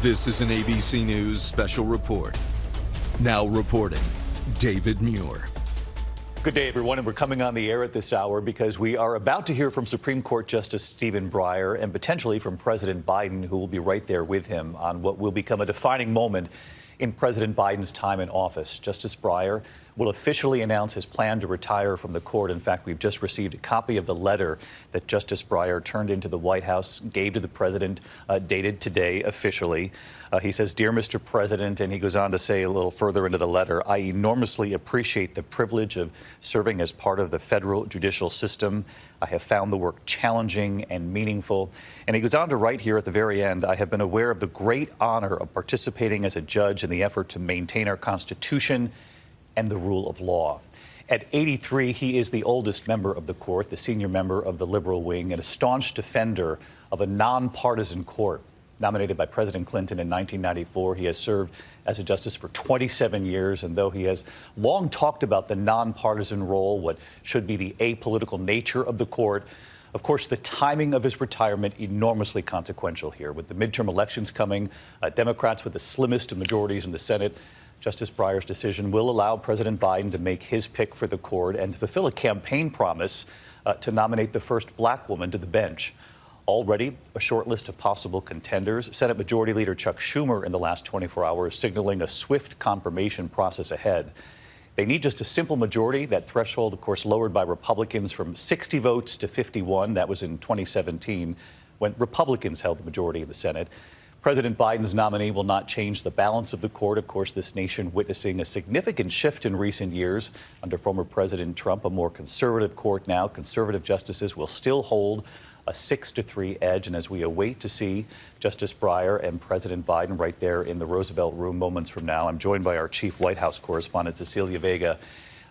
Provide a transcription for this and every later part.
This is an ABC News special report. Now reporting, David Muir. Good day, everyone, and we're coming on the air at this hour because we are about to hear from Supreme Court Justice Stephen Breyer and potentially from President Biden, who will be right there with him on what will become a defining moment in President Biden's time in office. Justice Breyer will officially announce his plan to retire from the court. In fact, we've just received a copy of the letter that Justice Breyer turned into the White House, gave to the president, dated today officially. He says, "Dear Mr. President," and he goes on to say a little further into the letter, "I enormously appreciate the privilege of serving as part of the federal judicial system. I have found the work challenging and meaningful." And he goes on to write here at the very end, "I have been aware of the great honor of participating as a judge in the effort to maintain our Constitution and the rule of law." At 83, he is the oldest member of the court, the senior member of the liberal wing, and a staunch defender of a nonpartisan court. Nominated by President Clinton in 1994, he has served as a justice for 27 years, and though he has long talked about the nonpartisan role, what should be the apolitical nature of the court, of course, the timing of his retirement enormously consequential here. With the midterm elections coming, Democrats with the slimmest of majorities in the Senate, Justice Breyer's decision will allow President Biden to make his pick for the court and to fulfill a campaign promise to nominate the first black woman to the bench. Already a short list of possible contenders. Senate Majority Leader Chuck Schumer in the last 24 hours signaling a swift confirmation process ahead. They need just a simple majority. That threshold, of course, lowered by Republicans from 60 votes to 51. That was in 2017 when Republicans held the majority in the Senate. President Biden's nominee will not change the balance of the court. Of course, this nation witnessing a significant shift in recent years. Under former President Trump, a more conservative court now. Conservative justices will still hold a 6-3 edge. And as we await to see Justice Breyer and President Biden right there in the Roosevelt Room moments from now, I'm joined by our chief White House correspondent, Cecilia Vega.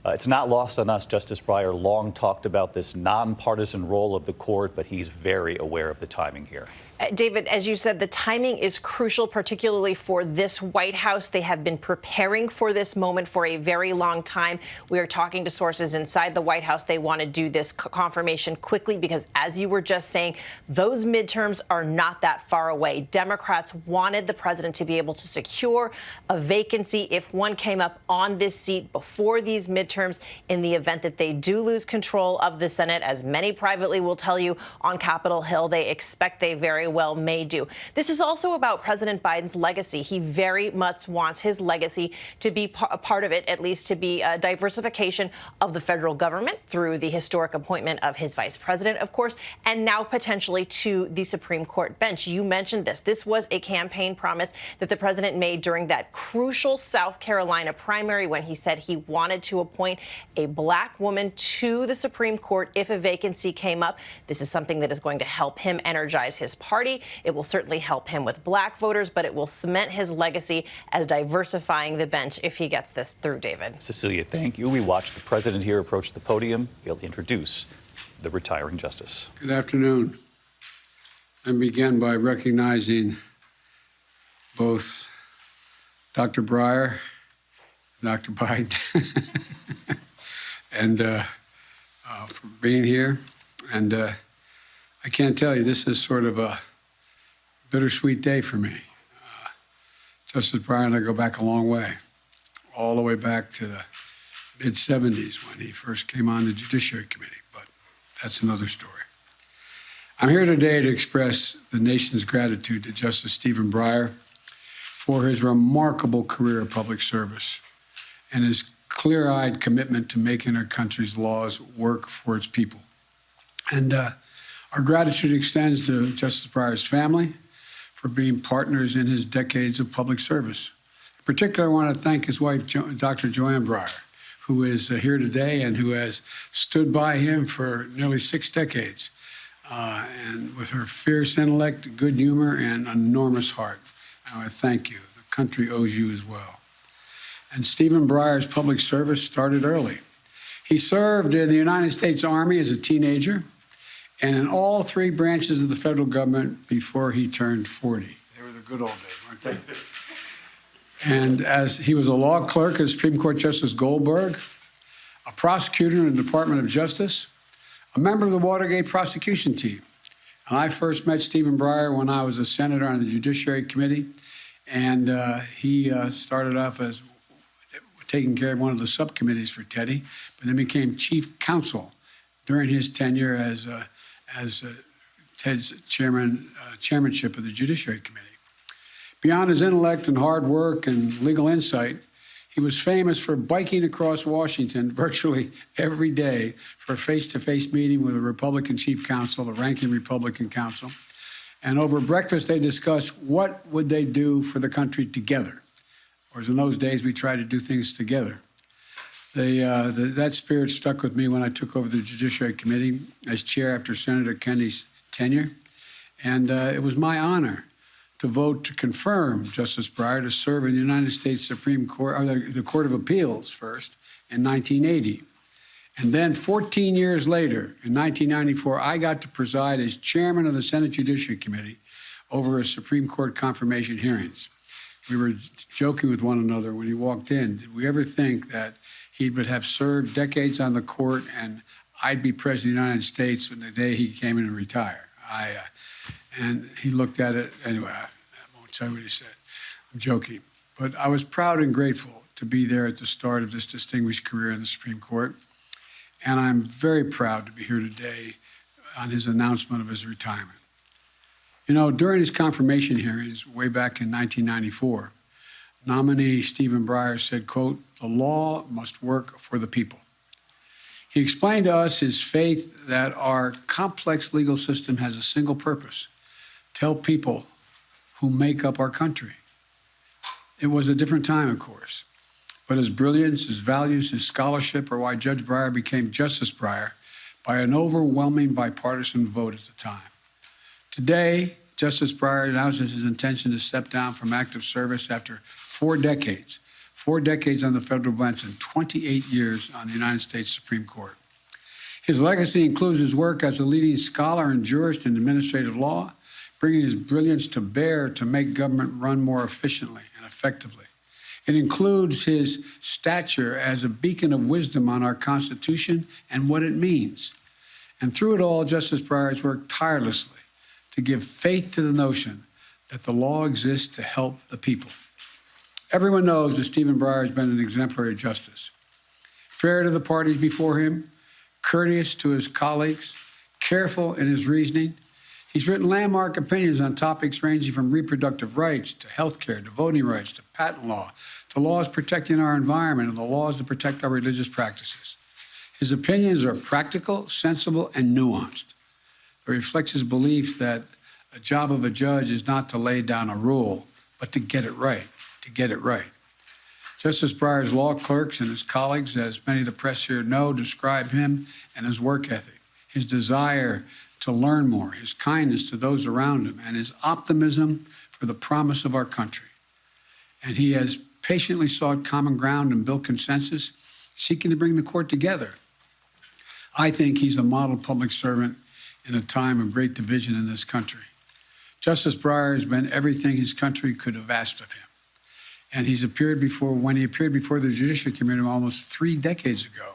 It's not lost on us. Justice Breyer long talked about this nonpartisan role of the court, but he's very aware of the timing here. David, as you said, the timing is crucial, particularly for this White House. They have been preparing for this moment for a very long time. We are talking to sources inside the White House. They want to do this confirmation quickly because, as you were just saying, those midterms are not that far away. Democrats wanted the president to be able to secure a vacancy if one came up on this seat before these midterms in the event that they do lose control of the Senate. As many privately will tell you on Capitol Hill, they expect they very well may do. This is also about President Biden's legacy. He very much wants his legacy to be a part of it, at least to be a diversification of the federal government through the historic appointment of his vice president, of course, and now potentially to the Supreme Court bench. You mentioned this. This was a campaign promise that the president made during that crucial South Carolina primary when he said he wanted to appoint a black woman to the Supreme Court if a vacancy came up. This is something that is going to help him energize his party. It will certainly help him with black voters, but it will cement his legacy as diversifying the bench if he gets this through, David. Cecilia, thank you. We watched the president here approach the podium. He'll introduce the retiring justice. Good afternoon. I begin by recognizing both Dr. Breyer, Dr. Biden, and for being here. And I can't tell you, this is sort of a bittersweet day for me. Justice Breyer and I go back a long way, all the way back to the mid-'70s when he first came on the Judiciary Committee, but that's another story. I'm here today to express the nation's gratitude to Justice Stephen Breyer for his remarkable career of public service and his clear-eyed commitment to making our country's laws work for its people. And our gratitude extends to Justice Breyer's family for being partners in his decades of public service. In particular, I want to thank his wife, Dr. Joanne Breyer, who is here today and who has stood by him for nearly 6 decades, and with her fierce intellect, good humor, and enormous heart. I want to thank you. The country owes you as well. And Stephen Breyer's public service started early. He served in the United States Army as a teenager and in all 3 branches of the federal government before he turned 40. They were the good old days, weren't they? And as he was a law clerk at Supreme Court Justice Goldberg, a prosecutor in the Department of Justice, a member of the Watergate prosecution team. And I first met Stephen Breyer when I was a senator on the Judiciary Committee. And he started off as taking care of one of the subcommittees for Teddy, but then became chief counsel during his tenure as Ted's chairmanship of the Judiciary Committee. Beyond his intellect and hard work and legal insight, he was famous for biking across Washington virtually every day for a face-to-face meeting with a Republican chief counsel, the ranking Republican counsel. And over breakfast, they discussed what would they do for the country together. Whereas in those days, we tried to do things together. That spirit stuck with me when I took over the Judiciary Committee as chair after Senator Kennedy's tenure. And it was my honor to vote to confirm Justice Breyer to serve in the United States Supreme Court, or the Court of Appeals first, in 1980. And then 14 years later, in 1994, I got to preside as chairman of the Senate Judiciary Committee over his Supreme Court confirmation hearings. We were joking with one another when he walked in. Did we ever think that he would have served decades on the court and I'd be president of the United States when the day he came in and retired? And he looked at it, anyway, I won't tell you what he said. I'm joking. But I was proud and grateful to be there at the start of this distinguished career in the Supreme Court. And I'm very proud to be here today on his announcement of his retirement. You know, during his confirmation hearings way back in 1994, nominee Stephen Breyer said, quote, "The law must work for the people." He explained to us his faith that our complex legal system has a single purpose: tell people who make up our country. It was a different time, of course, but his brilliance, his values, his scholarship are why Judge Breyer became Justice Breyer by an overwhelming bipartisan vote at the time. Today, Justice Breyer announces his intention to step down from active service after 4 decades on the federal bench and 28 years on the United States Supreme Court. His legacy includes his work as a leading scholar and jurist in administrative law, bringing his brilliance to bear to make government run more efficiently and effectively. It includes his stature as a beacon of wisdom on our Constitution and what it means. And through it all, Justice Breyer has worked tirelessly to give faith to the notion that the law exists to help the people. Everyone knows that Stephen Breyer has been an exemplary justice, fair to the parties before him, courteous to his colleagues, careful in his reasoning. He's written landmark opinions on topics ranging from reproductive rights to health care, to voting rights, to patent law, to laws protecting our environment and the laws that protect our religious practices. His opinions are practical, sensible, and nuanced. It reflects his belief that the job of a judge is not to lay down a rule, but to get it right. Justice Breyer's law clerks and his colleagues, as many of the press here know, describe him and his work ethic, his desire to learn more, his kindness to those around him, and his optimism for the promise of our country. And he has patiently sought common ground and built consensus, seeking to bring the court together. I think he's a model public servant in a time of great division in this country. Justice Breyer has been everything his country could have asked of him. And when he appeared before the Judiciary Committee almost 3 decades ago,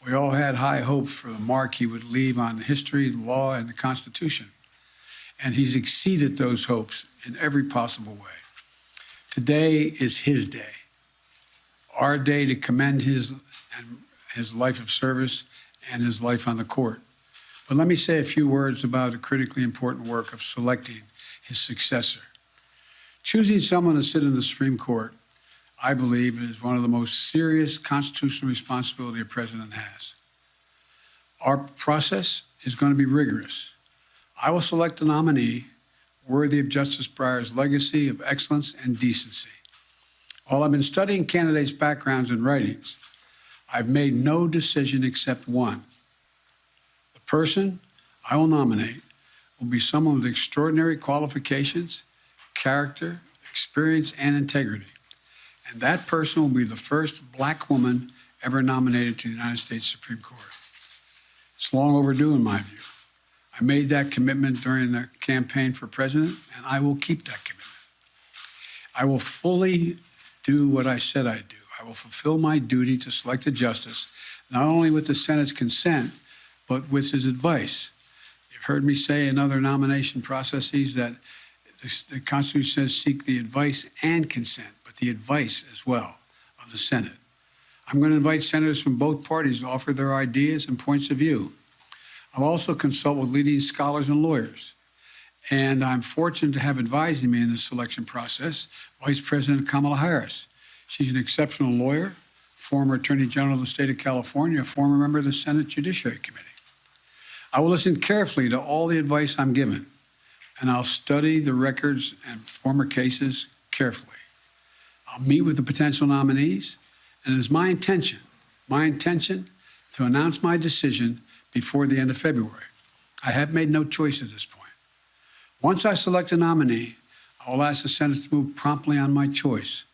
we all had high hopes for the mark he would leave on history, law, and the Constitution. And he's exceeded those hopes in every possible way. Today is his day, our day to commend his life of service and his life on the court. But let me say a few words about the critically important work of selecting his successor. Choosing someone to sit in the Supreme Court, I believe, is one of the most serious constitutional responsibility a president has. Our process is going to be rigorous. I will select a nominee worthy of Justice Breyer's legacy of excellence and decency. While I've been studying candidates' backgrounds and writings, I've made no decision except one. The person I will nominate will be someone with extraordinary qualifications, character, experience, and integrity. And that person will be the first Black woman ever nominated to the United States Supreme Court. It's long overdue in my view. I made that commitment during the campaign for president, and I will keep that commitment. I will fully do what I said I'd do. I will fulfill my duty to select a justice, not only with the Senate's consent, but with his advice. You've heard me say in other nomination processes that The Constitution says seek the advice and consent, but the advice as well of the Senate. I'm going to invite senators from both parties to offer their ideas and points of view. I'll also consult with leading scholars and lawyers. And I'm fortunate to have advising me in this selection process Vice President Kamala Harris. She's an exceptional lawyer, former Attorney General of the state of California, a former member of the Senate Judiciary Committee. I will listen carefully to all the advice I'm given, and I'll study the records and former cases carefully. I'll meet with the potential nominees, and it is my intention to announce my decision before the end of February. I have made no choice at this point. Once I select a nominee, I will ask the Senate to move promptly on my choice.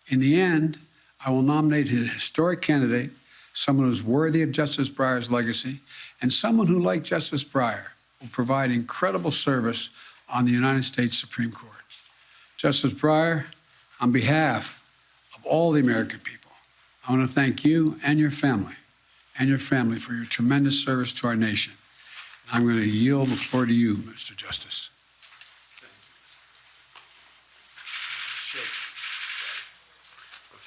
In the end, I will nominate a historic candidate, someone who's worthy of Justice Breyer's legacy, and someone who, like Justice Breyer, will provide incredible service on the United States Supreme Court. Justice Breyer, on behalf of all the American people, I want to thank you and your family for your tremendous service to our nation. I'm going to yield the floor to you, Mr. Justice.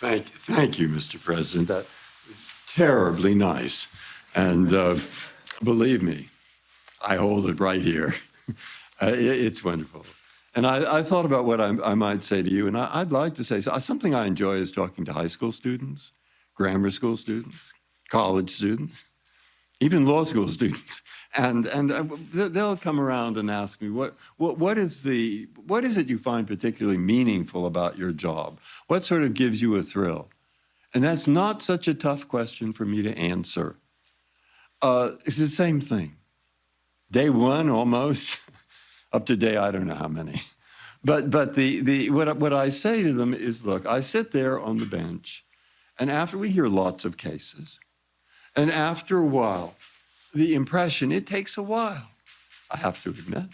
Thank you, Mr. President. That was terribly nice. And believe me, I hold it right here. It's wonderful. And I thought about what I might say to you, and I'd like to say something I enjoy is talking to high school students, grammar school students, college students, even law school students. And they'll come around and ask me, what is it you find particularly meaningful about your job? What sort of gives you a thrill? And that's not such a tough question for me to answer. It's the same thing. Day one, almost, up to day I don't know how many. But what I say to them is, look, I sit there on the bench, and after we hear lots of cases, and after a while, the impression, it takes a while, I have to admit,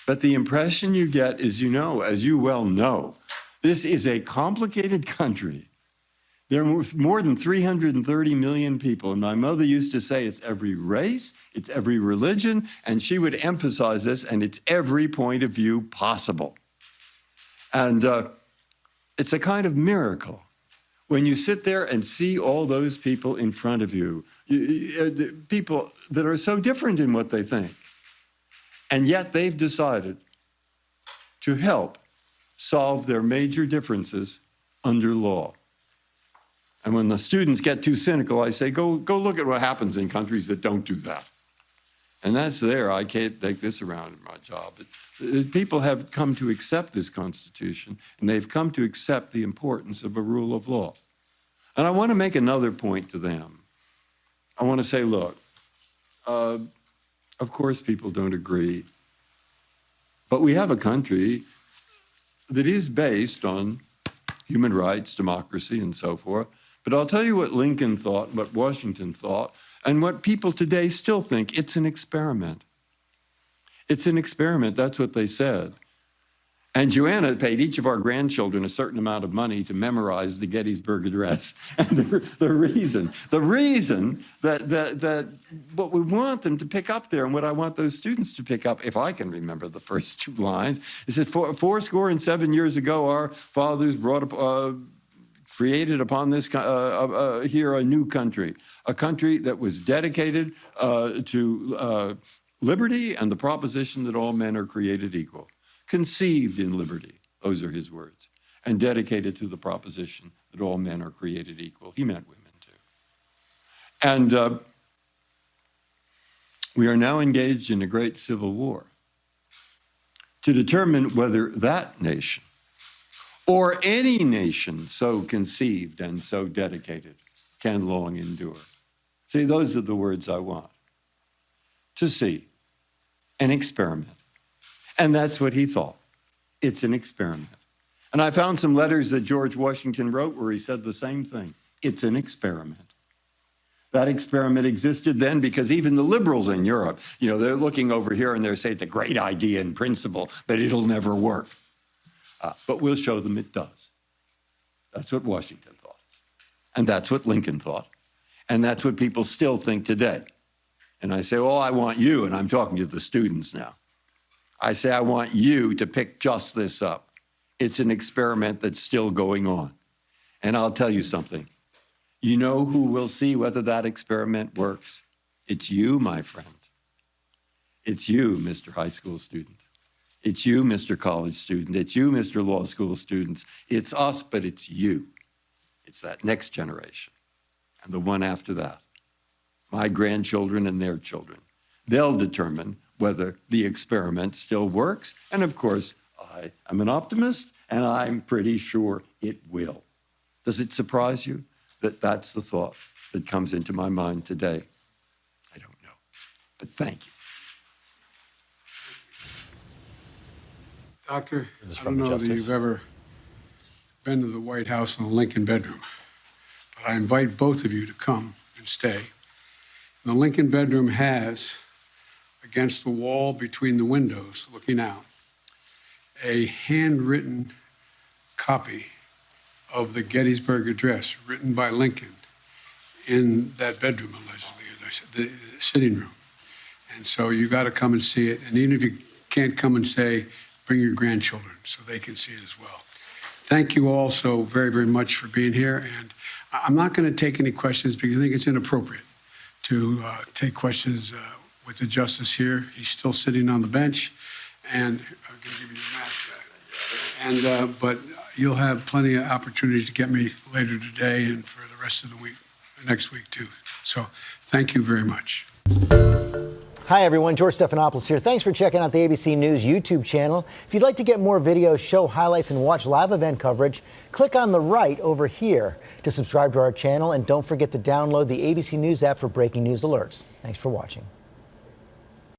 but the impression you get is, as you well know, this is a complicated country. There are more than 330 million people, and my mother used to say it's every race, it's every religion, and she would emphasize this, and it's every point of view possible. And it's a kind of miracle when you sit there and see all those people in front of you, people that are so different in what they think, and yet they've decided to help solve their major differences under law. And when the students get too cynical, I say, go look at what happens in countries that don't do that. And that's there. I can't take this around in my job. People have come to accept this Constitution, and they've come to accept the importance of a rule of law. And I want to make another point to them. I want to say, look, of course people don't agree, but we have a country that is based on human rights, democracy, and so forth. But I'll tell you what Lincoln thought, what Washington thought, and what people today still think. It's an experiment. It's an experiment. That's what they said. And Joanna paid each of our grandchildren a certain amount of money to memorize the Gettysburg Address. And the reason that what we want them to pick up there, and what I want those students to pick up, if I can remember the first two lines, is that 7 years ago, our fathers created upon this here a new country, a country that was dedicated to liberty and the proposition that all men are created equal. Conceived in liberty, those are his words, and dedicated to the proposition that all men are created equal. He meant women too. And we are now engaged in a great civil war to determine whether that nation, or any nation so conceived and so dedicated, can long endure. See, those are the words I want. To see an experiment. And that's what he thought. It's an experiment. And I found some letters that George Washington wrote where he said the same thing. It's an experiment. That experiment existed then because even the liberals in Europe, they're looking over here and they're saying it's a great idea in principle, but it'll never work. But we'll show them it does. That's what Washington thought. And that's what Lincoln thought. And that's what people still think today. And I say, I want you, and I'm talking to the students now. I say, I want you to pick just this up. It's an experiment that's still going on. And I'll tell you something. You know who will see whether that experiment works? It's you, my friend. It's you, Mr. High School student. It's you, Mr. College student. It's you, Mr. Law School students. It's us, but it's you. It's that next generation and the one after that. My grandchildren and their children. They'll determine whether the experiment still works. And of course, I am an optimist, and I'm pretty sure it will. Does it surprise you that that's the thought that comes into my mind today? I don't know, but thank you. Doctor, I don't know that you've ever been to the White House in the Lincoln bedroom, but I invite both of you to come and stay. The Lincoln bedroom has, against the wall between the windows looking out, a handwritten copy of the Gettysburg Address written by Lincoln in that bedroom, allegedly, as I said, the sitting room. And so you got to come and see it. And even if you can't come and stay, bring your grandchildren so they can see it as well. Thank you all so very, very much for being here. And I'm not going to take any questions because I think it's inappropriate to take questions with the justice here. He's still sitting on the bench, and I'm going to give you your mask back. And but you'll have plenty of opportunities to get me later today and for the rest of the week, next week too. So thank you very much. Hi, everyone. George Stephanopoulos here. Thanks for checking out the ABC News YouTube channel. If you'd like to get more videos, show highlights, and watch live event coverage, click on the right over here to subscribe to our channel. And don't forget to download the ABC News app for breaking news alerts. Thanks for watching.